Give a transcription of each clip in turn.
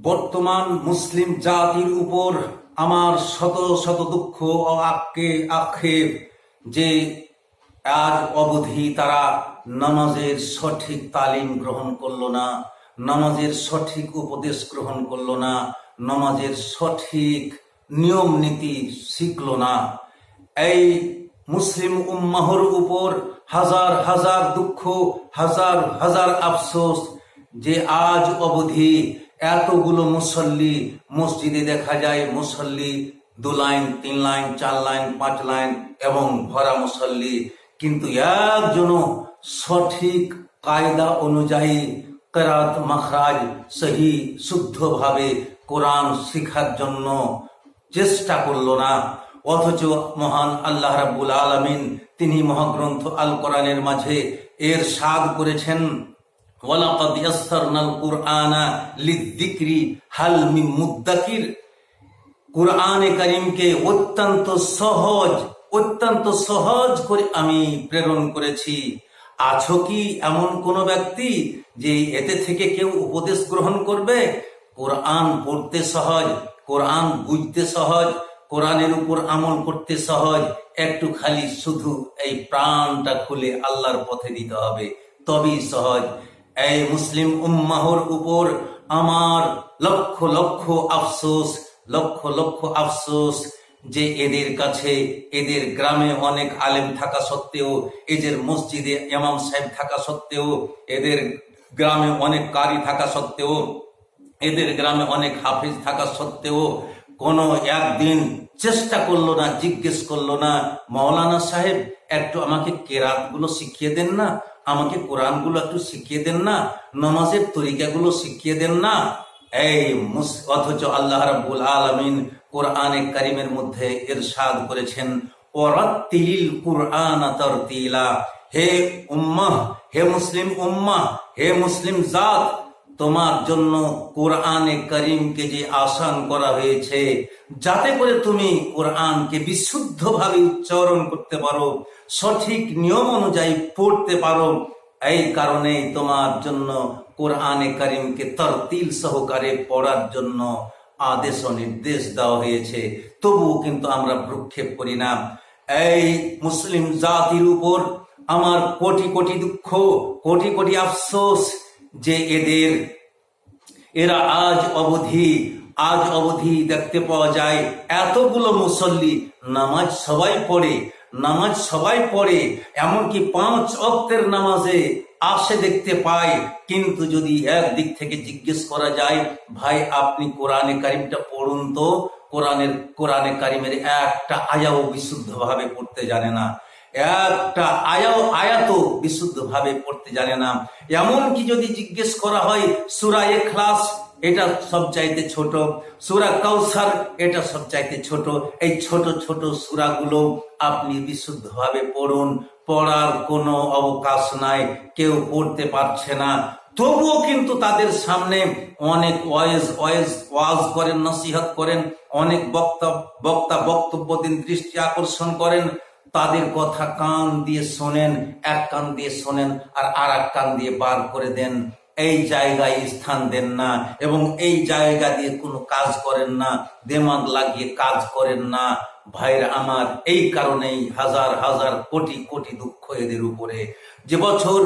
বর্তমান মুসলিম জাতির উপর আমার শত শত দুঃখ ও আক্ষেপ যে আজ অবধি তারা নামাজের সঠিক তালিম গ্রহণ করলো না, নামাজের সঠিক উপদেশ গ্রহণ করলো না, নামাজের সঠিক নিয়ম নীতি শিখল না। এই মুসলিম উম্মাহর উপর হাজার হাজার দুঃখ, হাজার হাজার আফসোস যে আজ অবধি এতগুলো মুসল্লি মসজিদে দেখা যায়, মুসল্লি 2 লাইন 3 লাইন 4 লাইন 5 লাইন এবং ভরা মুসল্লি, কিন্তু একজনও সঠিক কায়দা অনুযায়ী কেরাত মাখরাজ সহি শুদ্ধভাবে কোরআন শিখার জন্য চেষ্টা করল না। অথচ মহান আল্লাহ রাব্বুল আলামিন তিনি মহাগ্রন্থ আল কোরআনের মাঝে ইরশাদ করেছেন, ওয়ালাকাদ ইয়াসসারনাল কুরআনা লিযিকরি হাল মিন মুদ্দাকির। কুরআনে কারীমকে অত্যন্ত সহজ করে আমি প্রেরণ করেছি। আছো কি এমন কোন ব্যক্তি যে এতে থেকে কেউ উপদেশ গ্রহণ করবে? কোরআন পড়তে সহজ, কোরআন বুঝতে সহজ, কোরআনের উপর আমল করতে সহজ। একটু খালি শুধু এই প্রাণটা খুলে আল্লাহর পথে দিতে হবে, তবেই সহজ। এই মুসলিম উম্মাহর উপর আমার লক্ষ লক্ষ আফসোস, লক্ষ লক্ষ আফসোস যে এদের কাছে, এদের গ্রামে অনেক আলেম থাকা সত্ত্বেও, এদের মসজিদে ইমাম সাহেব থাকা সত্ত্বেও, এদের গ্রামে অনেক কারি থাকা সত্ত্বেও, এদের গ্রামে অনেক হাফিজ থাকা সত্ত্বেও কোনো একদিন চেষ্টা করলো না, জিজ্ঞেস করলো না, মাওলানা সাহেব একটু আমাকে কেরাতগুলো শিখিয়ে দেন না, আমাকে কোরআনগুলো একটু শিখিয়ে দেন না, নামাজের তরিকাগুলো শিখিয়ে দেন না। অথচ আল্লাহ রাব্বুল আলামিন কোরআনে কারীমের মধ্যে ইরশাদ করেছেন, ওয়ারাত্তিলিল কুরআনা তারতিলা। হে উম্মাহ, হে মুসলিম উম্মাহ, হে মুসলিম জাত, তোমার জন্য কোরআনে কারীমকে যে আসান করা হয়েছে যাতে করে তুমি কোরআনকে বিশুদ্ধভাবে উচ্চারণ করতে পারো, সঠিক নিয়ম অনুযায়ী পড়তে পারো, এই কারণেই তোমার জন্য কোরআনে কারীমকে তারতিল সহকারে পড়ার জন্য আদেশ ও নির্দেশ দেওয়া হয়েছে। তবুও কিন্তু আমরা ভ্রুক্ষেপ করি না। এই মুসলিম জাতির উপর আমার কোটি কোটি দুঃখ, কোটি কোটি আফসোস যে এরা আজ অবধি দেখতে পাওয়া যায় এতগুলো মুসল্লি নামাজ সবাই পড়ে, এমনকি 5 ওয়াক্তের নামাজে আসে দেখতে পাই। কিন্তু যদি একদিক থেকে জিজ্ঞেস করা যায়, ভাই আপনি কোরআনে কারীমটা পড়ুন তো, কোরআনে কারীমের একটা আয়াও বিশুদ্ধভাবে পড়তে জানে না, একটা আয়াত বিশুদ্ধভাবে পড়তে জানে না। এমনকি যদি জিজ্ঞেস করা হয় সূরা ইখলাস, এটা সবচাইতে ছোট, সূরা কাউসার এটা সবচাইতে ছোট, এই ছোট ছোট সূরাগুলো আপনি বিশুদ্ধভাবে পড়ুন, পড়ার কোনো অবকাশ নাই, কেউ পড়তে পারছে না। তবুও কিন্তু তাদের সামনে অনেক ওয়াজ করেন, নসিহত করেন, অনেক বক্তা বক্তব্য দিন, দৃষ্টি আকর্ষণ করেন, তাদের কথা কান দিয়ে শোনেন, এক কান দিয়ে শোনেন আর এক কান দিয়ে বার করে দেন। এই জায়গায় স্থান দেন না এবং এই জায়গা দিয়ে কোনো কাজ করেন না, দিমাগ লাগিয়ে কাজ করেন না। ভাইরা আমার, এই কারণেই হাজার হাজার কোটি কোটি দুঃখ এদের উপরে। যে বছর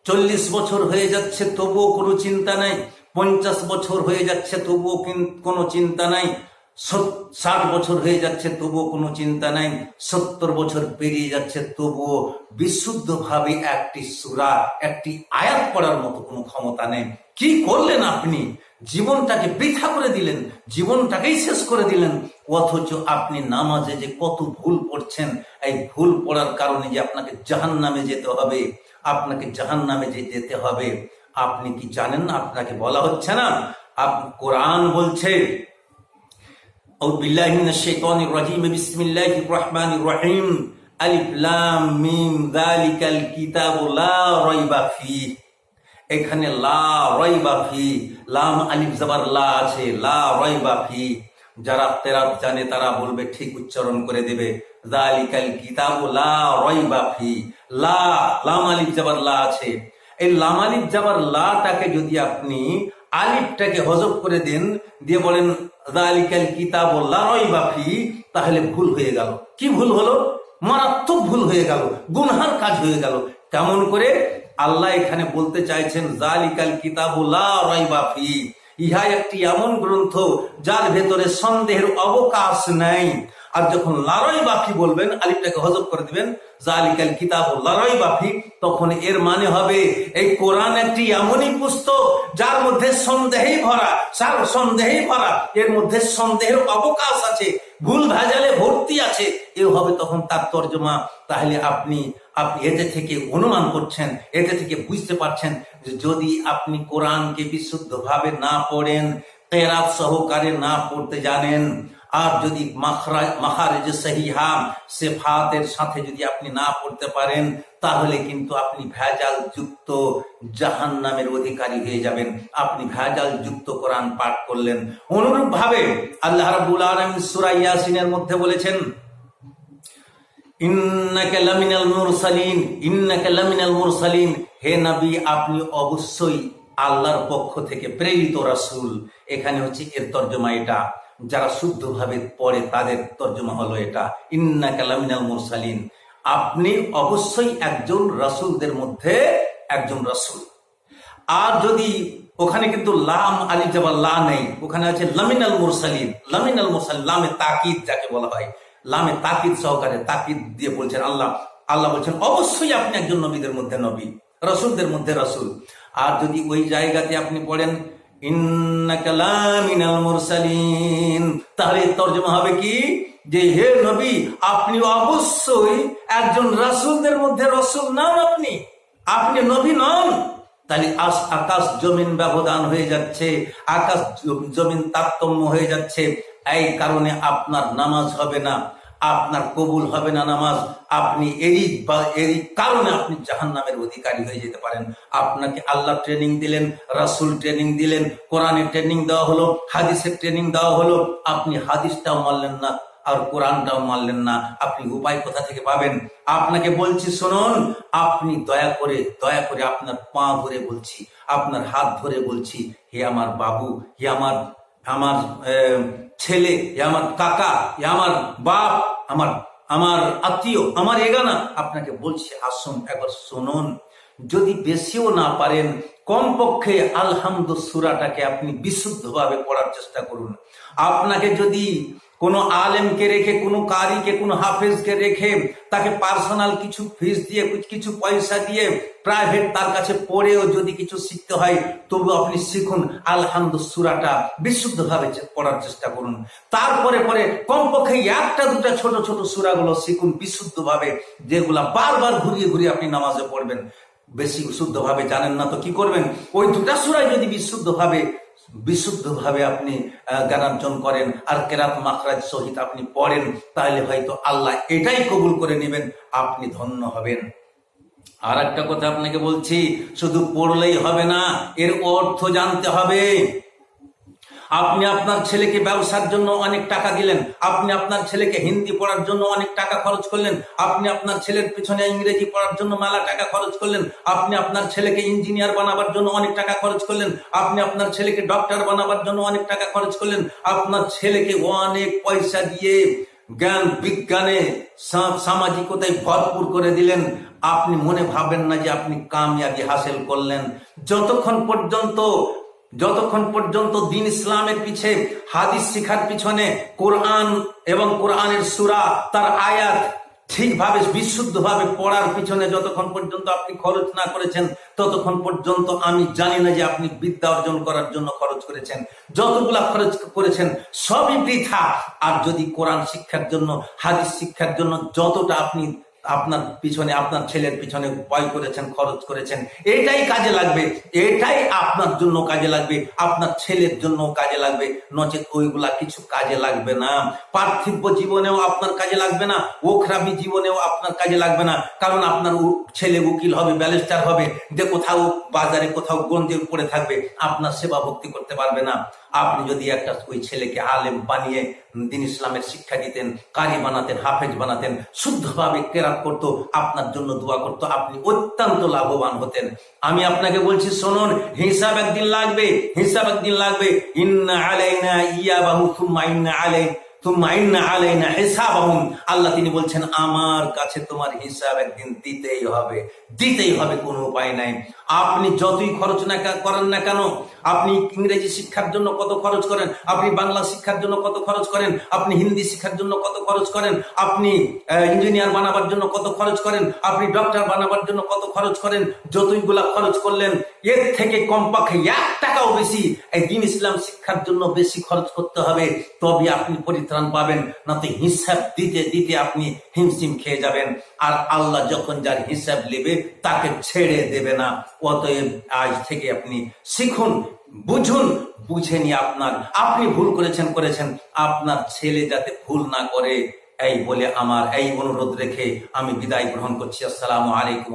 40 বছর হয়ে যাচ্ছে তবুও কোনো চিন্তা নাই, 50 বছর হয়ে যাচ্ছে তবুও কোনো চিন্তা নাই, 60 বছর হয়ে যাচ্ছে তবুও কোনো চিন্তা নাই, 70 বছর পেরিয়ে যাচ্ছে তবুও বিশুদ্ধভাবে একটি সূরা, একটি আয়াত পড়ার মতো কোনো ক্ষমতা নেই। কি করলেন আপনি? জীবনটাকে বৃথা করে দিলেন, জীবনটাকেই শেষ করে দিলেন। অথচ আপনি নামাজে যে কত ভুল পড়ছেন, এই ভুল পড়ার কারণে যে আপনাকে জাহান্নামে যেতে হবে, আপনি কি জানেন না? আপনাকে বলা হচ্ছে না? কোরআন বলছে, আউযু বিল্লাহি মিনাশ শাইতানির রাজীম, বিসমিল্লাহির রহমানির রহিম, আলিফ লাম মিম যালিকাল কিতাবু লা রাইবা ফিহি। এখানে লা রাইবা ফিহি, লাম আলিফ জবর লা আছে, লা রাইবা ফিহি। যারা তেরাত জানে তারা বলবে, ঠিক উচ্চারণ করে দেবে, যালিকাল কিতাবু লা রাইবা ফিহি। লাম আলিফ জবর লা আছে, এই লাম আলিফ জবর লাটাকে যদি আপনি আলিফটাকে হজব করে দেন, দিয়ে বলেন যালিকাল কিতাব লা রাইবা ফি, তাহলে ভুল হয়ে গেল। কি ভুল হলো? মারাত্মক ভুল হয়ে গেল, গুনহার কাজ হয়ে গেল। কেমন করে? আল্লাহ এখানে বলতে চাইছেন যালিকাল কিতাব লা রাইবা ফি, ইহা একটি এমন গ্রন্থ যার ভেতরে সন্দেহের অবকাশ নাই। আর যখন লারাই বাফি বলবেন, আলিফটাকে হজব করে দিবেন, যালিকাল কিতাব লারাই বাফি, তখন এর মানে হবে এই কোরআন একটি এমনই পুস্তক যার মধ্যে সন্দেহেই ভরা, সন্দেহেই ভরা, এর মধ্যে সন্দেহের অবকাশ আছে, ভুল ভেজালে ভর্তি আছে, এ হবে তখন তার তর্জমা। তাহলে আপনি এতে থেকে অনুমান করছেন, এতে থেকে বুঝতে পারছেন যে যদি আপনি কোরআনকে বিশুদ্ধভাবে না পড়েন, কেরাত সহকারে না পড়তে জানেন, আর যদি মাখারিজ সহিহা সিফাতের সাথে যদি আপনি না পড়তে পারেন, তাহলে কিন্তু আপনি ভেজাল যুক্ত জাহান্নামের অধিকারী হয়ে যাবেন। আপনি ভেজাল যুক্ত কোরআন পাঠ করলেন। অনুরূপ ভাবে আল্লাহ রাব্বুল আলামিন সূরা ইয়াসিনের মধ্যে বলেছেন, ইন্নাকা লামিনাল মুরসালিন, ইন্নাকা লামিনাল মুরসালিন, হে নবী আপনি অবশ্যই আল্লাহর পক্ষ থেকে প্রেরিত রাসূল। এখানে হচ্ছে এর তর্জমা এটা, যারা শুদ্ধভাবে পড়ে তাদের তর্জমা হলো এটা, ইন্নাকা লামিনাল মুরসালিন, আপনি অবশ্যই একজন রাসূলদের মধ্যে একজন রাসূল। আর যদি ওখানে কিন্তু লাম আলিফ জাবার লা নেই, ওখানে আছে লামিনাল মুরসালিন, লামিনাল মুরসালিন, লামে তাকিদ যাকে বলা হয়, লামে তাকিদ সহকারে তাকিদ দিয়ে বলছেন আল্লাহ বলছেন অবশ্যই আপনি একজন নবীদের মধ্যে নবী, রাসূলদের মধ্যে রাসূল। আর যদি ওই জায়গাতে আপনি পড়েন ইন্নাকা লামিনাল মুরসালিন, তাহলে তর্জমা হবে কি যে হে নবী আপনি অবশ্যই একজন রাসূলদের মধ্যে রাসূল নন, আপনি নবী নন। তাহলে আকাশ জমিন ব্যবধান হয়ে যাচ্ছে, আকাশ জমিন তারতম্য হয়ে যাচ্ছে। এই কারণে আপনার নামাজ হবে না, আপনার কবুল হবে না নামাজ। আপনি এরই কারণে আপনি জাহান্নামের অধিকারী হয়ে যেতে পারেন। আপনাকে আল্লাহ ট্রেনিং দিলেন, রাসূল ট্রেনিং দিলেন, কোরআনের ট্রেনিং দেওয়া হলো, হাদিসের ট্রেনিং দেওয়া হলো, আপনি হাদিসটাও মানলেন না আর কোরআনটাও মানলেন না, আপনি উপায় কোথা থেকে পাবেন? আপনাকে বলছি শুনুন, আপনি দয়া করে আপনার পা ধরে বলছি, আপনার হাত ধরে বলছি, হে আমার বাবু, হে আমার ছেলে, হে আমার কাকা, হে আমার বাপ, আমার আত্মীয়, আমার এগানা, আপনাকে বলছি আসুন একবার শুনুন। যদি বেশিও না পারেন, কমপক্ষে আলহামদু সূরাটাকে আপনি বিশুদ্ধভাবে পড়ার চেষ্টা করুন। আপনাকে যদি কোনো আলেমকে রেখে, কোনো কারিকে, কোনো হাফেজকে রেখে তাকে পার্সোনাল কিছু ফিস দিয়ে, কিছু পয়সা দিয়ে প্রাইভেট তার কাছে পড়েও যদি কিছু শিখতে হয়, তবু আপনি শিখুন, আলহামদু সূরাটা বিশুদ্ধভাবে পড়ার চেষ্টা করুন। তারপরে কমপক্ষে একটা দুটা ছোট ছোট সূরাগুলো শিখুন বিশুদ্ধভাবে, যেগুলা বারবার ঘুরিয়ে আপনি নামাজে পড়বেন। বেশি শুদ্ধভাবে জানেন না তো কি করবেন? ওই দুটা সূরাই যদি বিশুদ্ধভাবে আপনি জ্ঞানার্জন করেন আর কেরাত মাখরাজ সহিত আপনি পড়েন, তাহলে হয়তো আল্লাহ এটাই কবুল করে নেবেন, আপনি ধন্য হবেন। আর একটা কথা আপনাকে বলছি, শুধু পড়লেই হবে না, এর অর্থ জানতে হবে। আপনি আপনার ছেলেকে ব্যবসার জন্য অনেক টাকা দিলেন, আপনি আপনার ছেলেকে হিন্দি পড়ার জন্য অনেক টাকা খরচ করলেন, আপনি আপনার ছেলের পিছনে ইংরেজি পড়ার জন্য মেলা টাকা খরচ করলেন, আপনি আপনার ছেলেকে ইঞ্জিনিয়ার বানাবার জন্য অনেক টাকা খরচ করলেন, আপনি আপনার ছেলেকে ডক্টর বানাবার জন্য অনেক টাকা খরচ করলেন, আপনার ছেলেকে অনেক পয়সা দিয়ে জ্ঞান বিজ্ঞানে সামাজিকতায় ভরপুর করে দিলেন। আপনি মনে ভাবেন না যে আপনি কামিয়াবি হাসিল করলেন। যতক্ষণ পর্যন্ত দিন ইসলামের পিছে, হাদিস শিখার পিছনে, কোরআন এবং কোরআনের সূরা তার আয়াত ঠিকভাবে বিশুদ্ধভাবে পড়ার পিছনে যতক্ষণ পর্যন্ত আপনি খরচ না করেছেন, ততক্ষণ পর্যন্ত আমি জানি না যে আপনি বিদ্যা অর্জন করার জন্য খরচ করেছেন। যতগুলা খরচ করেছেন সবই বৃথা। আর যদি কোরআন শিক্ষার জন্য, হাদিস শিক্ষার জন্য যতটা আপনি আপনার পিছনে, আপনার ছেলের পিছনে ব্যয় করেছেন, খরচ করেছেন, এটাই কাজে লাগবে, এটাই আপনার জন্য কাজে লাগবে, আপনার ছেলের জন্য কাজে লাগবে, নচেত ওইগুলা কিছু কাজে লাগবে না। পার্থিব জীবনেও আপনার কাজে লাগবে না, ওখরাবি জীবনেও আপনার কাজে লাগবে না। কারণ আপনার ছেলে উকিল হবে, ব্যারিস্টার হবে, যে কোথাও বাজারে কোথাও গঞ্জে পড়ে থাকবে, আপনার সেবা ভক্তি করতে পারবে না। আপনি যদি একটা ওই ছেলেকে আলেম বানিয়ে দিন ইসলামের শিক্ষা দিতেন, কারি বানাতেন, হাফেজ বানাতেন, শুদ্ধভাবে কেরাত করতো, আপনার জন্য দোয়া করতো, আপনি অত্যন্ত লাভবান হতেন। আমি আপনাকে বলছি শুনুন, হিসাব একদিন লাগবে, হিসাব একদিন লাগবে। ইন্না আলাইনা ইয়াবাহু সুম্মা ইন্না আলাইনা হিসাবাহুম। আল্লাহ তিনি বলছেন আমার কাছে তোমার হিসাব একদিন দিতেই হবে, দিতেই হবে, কোনো উপায় নাই। আপনি যতই খরচ না করেন না কেন, আপনি ইংরেজি শিক্ষার জন্য কত খরচ করেন, আপনি বাংলা শিক্ষার জন্য কত খরচ করেন, আপনি হিন্দি শিক্ষার জন্য কত খরচ করেন, আপনি ইঞ্জিনিয়ার বানাবার জন্য কত খরচ করেন, আপনি ডক্টর বানাবার জন্য কত খরচ করেন, যতইগুলা খরচ করলেন এর থেকে কমপক্ষে 1 টাকাও বেশি এই দিন ইসলাম শিক্ষার জন্য বেশি খরচ করতে হবে, তবে আপনি পরিত্রাণ পাবেন। না তো হিসাব দিতে দিতে আপনি হিমশিম খেয়ে যাবেন, আর আল্লাহ যখন যার হিসাব নেবে তাকে ছেড়ে দেবে না। অতএব আজ থেকে আপনি শিখুন, বুঝুন, বুঝে নিয়ে আপনি ভুল করেছেন, আপনার ছেলে যাতে ভুল না করে, এই বলে আমার এই অনুরোধ রেখে আমি বিদায় গ্রহণ করছি। আসসালামু আলাইকুম।